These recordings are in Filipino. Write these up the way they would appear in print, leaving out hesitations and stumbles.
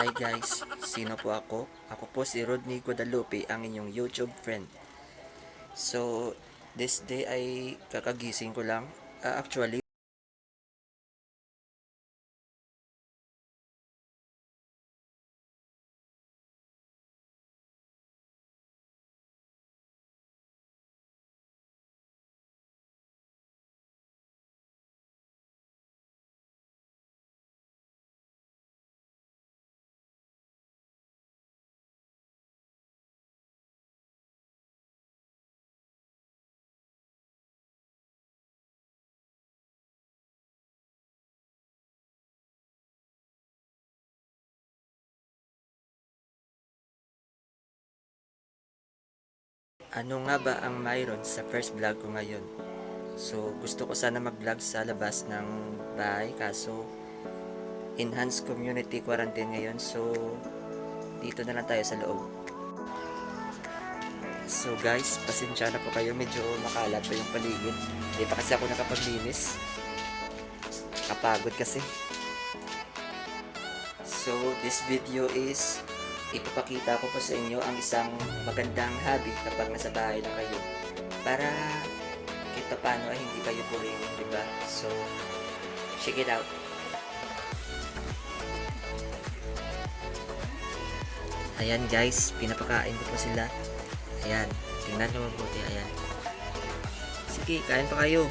Hi guys, sino po ako? Ako po si Rodney Guadalupe, ang inyong YouTube friend. So, this day ay kakagising ko lang. Actually, ano nga ba ang mayroon sa first vlog ko ngayon? So, gusto ko sana mag-vlog sa labas ng bahay, kaso enhanced community quarantine ngayon. So, dito na lang tayo sa loob. So guys, pasensya na po kayo, medyo makalat pa yung paligid. Hindi pa kasi ako nakapaglinis. Kapagod kasi. So, this video is ipapakita ko po sa inyo ang isang magandang hobby kapag nasa bahay lang kayo. Para kita paano ay hindi kayo boring, diba? So, check it out. Ayan guys, pinapakain ko po sila. Ayan, tingnan nyo mabuti. Ayan. Sige, kain pa kayo.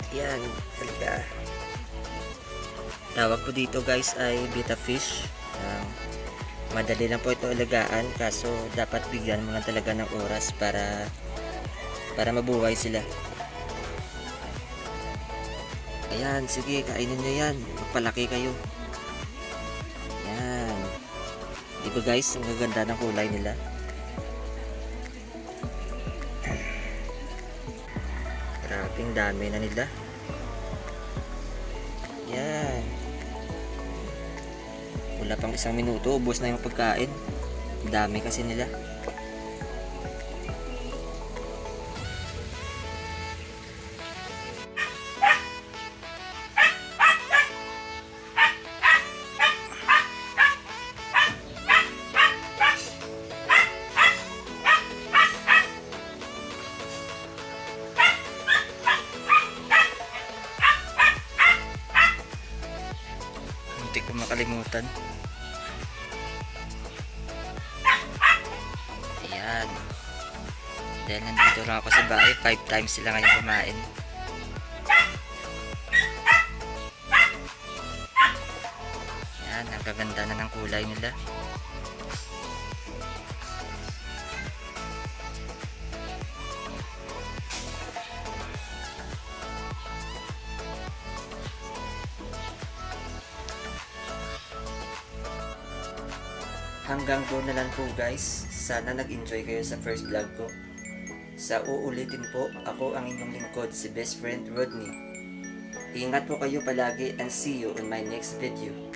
Ayan, halika. Tawag ko dito guys ay betta fish. Madali lang po ito alagaan, kaso dapat bigyan mo lang talaga ng oras para mabuhay sila. Ayan, sige, kainin nyo yan. Magpalaki kayo. Ayan. Diba guys, ang gaganda ng kulay nila. Grabing dami na nila. Yan. Wala pang isang minuto, ubos na yung pagkain. Dami kasi nila. Hindi ko makalimutan. Ayan. Dahil nandito lang ako sa bahay, 5 times sila ngayon kumain. Ayan, ang gaganda na ng kulay nila. Hanggang doon na lang po guys. Sana nag-enjoy kayo sa first vlog ko. Sa uulitin po, ako ang inyong lingkod, si best friend Rodney. Ingat po kayo palagi and see you on my next video.